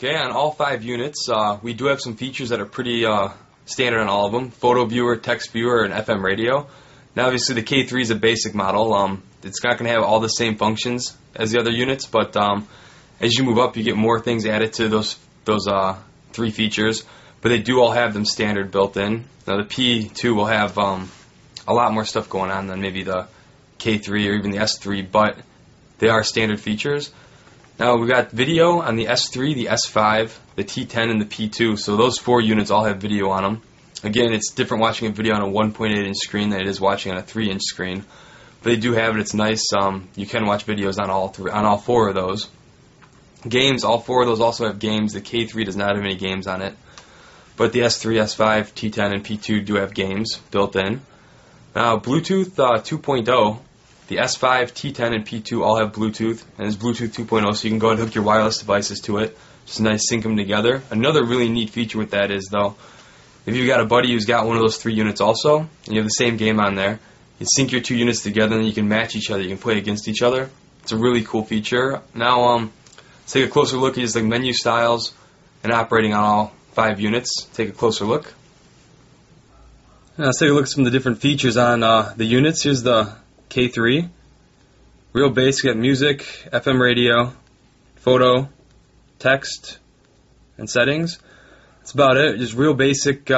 Okay, on all 5 units, we do have some features that are pretty standard on all of them. Photo viewer, text viewer, and FM radio. Now obviously the K3 is a basic model. It's not going to have all the same functions as the other units, but as you move up you get more things added to those 3 features, but they do all have them standard built in. Now the P2 will have a lot more stuff going on than maybe the K3 or even the S3, but they are standard features. Now we've got video on the S3, the S5, the T10, and the P2, so those 4 units all have video on them. Again, it's different watching a video on a 1.8-inch screen than it is watching on a 3-inch screen, but they do have it. It's nice. You can watch videos on all 4 of those. Games, all 4 of those also have games. The K3 does not have any games on it, but the S3, S5, T10, and P2 do have games built in. Now Bluetooth 2.0, the S5, T10, and P2 all have Bluetooth, and it's Bluetooth 2.0, so you can go ahead and hook your wireless devices to it. Just a nice sync them together. Another really neat feature with that is, though, if you've got a buddy who's got one of those 3 units also, and you have the same game on there, you sync your 2 units together and you can match each other. You can play against each other. It's a really cool feature. Now, let's take a closer look at just like menu styles and operating on all 5 units. Take a closer look. Now, let's take a look at some of the different features on the units. Here's the K3. Real basic, got music, FM radio, photo, text, and settings. That's about it. Just real basic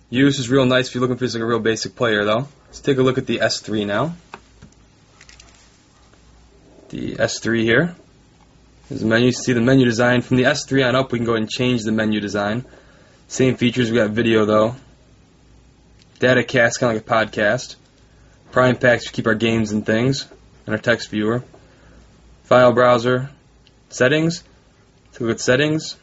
use. Is real nice if you're looking for just like a real basic player, though. Let's take a look at the S3 now. The S3 here. There's the menu. You see the menu design. From the S3 on up, we can go ahead and change the menu design. Same features. We got video, though. Data cast, kind of like a podcast. Prime packs to keep our games and things. And our text viewer. File browser. Settings. Take a look at settings.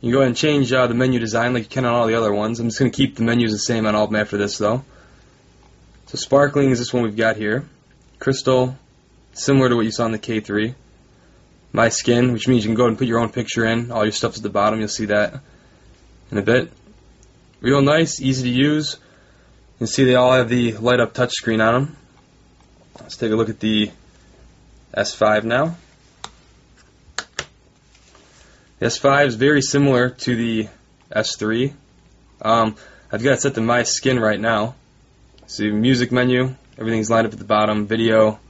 You can go ahead and change the menu design like you can on all the other ones. I'm just going to keep the menus the same on all of them after this, though. So sparkling is this one we've got here. Crystal, similar to what you saw in the K3. My skin, which means you can go ahead and put your own picture in. All your stuff's at the bottom. You'll see that in a bit. Real nice, easy to use. You can see they all have the light up touchscreen on them. Let's take a look at the S5 now. The S5 is very similar to the S3. I've got it set to my skin right now. See, music menu, everything's lined up at the bottom. Video,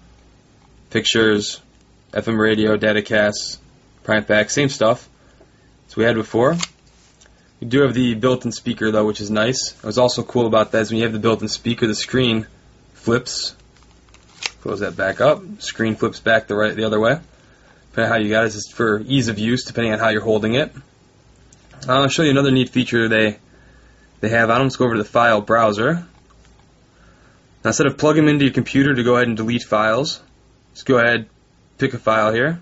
pictures, FM radio, datacast, prime pack, same stuff as we had before. You do have the built-in speaker, though, which is nice. What's also cool about that is when you have the built-in speaker, the screen flips. Close that back up. Screen flips back the other way. Depending on how you got it, just for ease of use, depending on how you're holding it. I'll show you another neat feature they have on them. Let's go over to the file browser. Now, instead of plugging them into your computer to go ahead and delete files, just go ahead, pick a file here.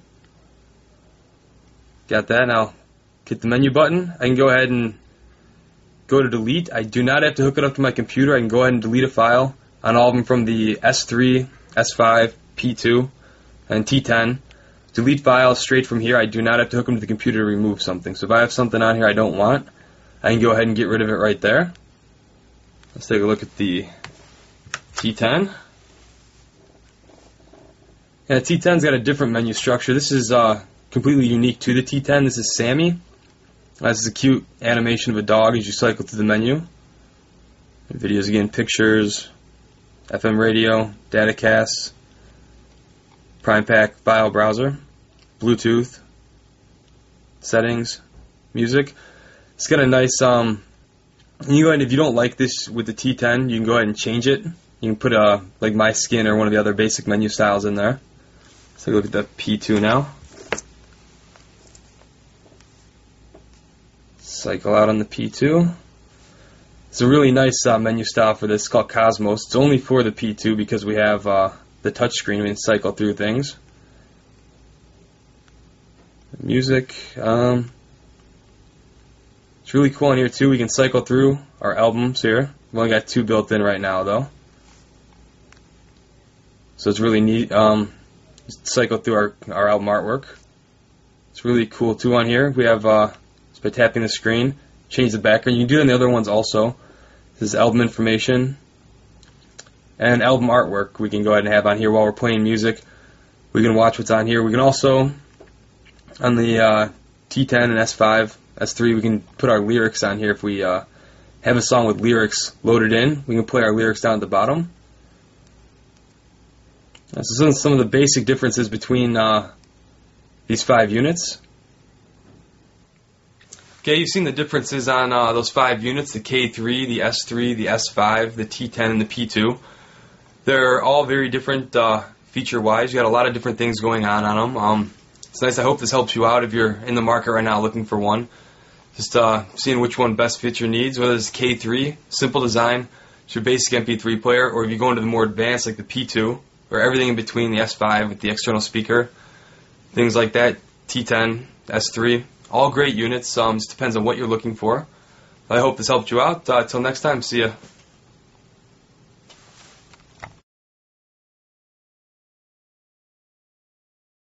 Got that. Now, hit the menu button. I can go ahead and go to delete. I do not have to hook it up to my computer. I can go ahead and delete a file on all of them from the S3, S5, P2, and T10. Delete files straight from here. I do not have to hook them to the computer to remove something. So if I have something on here I don't want, I can go ahead and get rid of it right there. Let's take a look at the T10. Yeah, T10's got a different menu structure. This is completely unique to the T10. This is Sammy. This is a cute animation of a dog as you cycle through the menu. Videos again, pictures, FM radio, datacasts, prime pack, file browser, Bluetooth, settings, music. It's got a nice, you go ahead, if you don't like this with the T10, you can go ahead and change it. You can put like my skin or one of the other basic menu styles in there. Let's take a look at the P2 now. Cycle out on the P2. It's a really nice menu style for this. It's called Cosmos. It's only for the P2 because we have the touchscreen. We can cycle through things. Music. It's really cool in here too. We can cycle through our albums here. We've only got 2 built in right now though. So it's really neat. Just cycle through our album artwork. It's really cool too on here. We have just by tapping the screen, change the background. You can do it on the other ones also. This is album information and album artwork we can go ahead and have on here while we're playing music. We can watch what's on here. We can also On the T10 and S5, S3, we can put our lyrics on here. If we have a song with lyrics loaded in, we can play our lyrics down at the bottom. So some of the basic differences between these 5 units. Okay, you've seen the differences on those 5 units, the K3, the S3, the S5, the T10, and the P2. They're all very different feature-wise. You got a lot of different things going on them. It's nice. I hope this helps you out if you're in the market right now looking for one. Just seeing which one best fits your needs, whether it's K3, simple design, it's your basic MP3 player, or if you go into the more advanced like the P2, or everything in between, the S5 with the external speaker, things like that, T10, S3, all great units. Just depends on what you're looking for. I hope this helped you out. Till next time, see ya.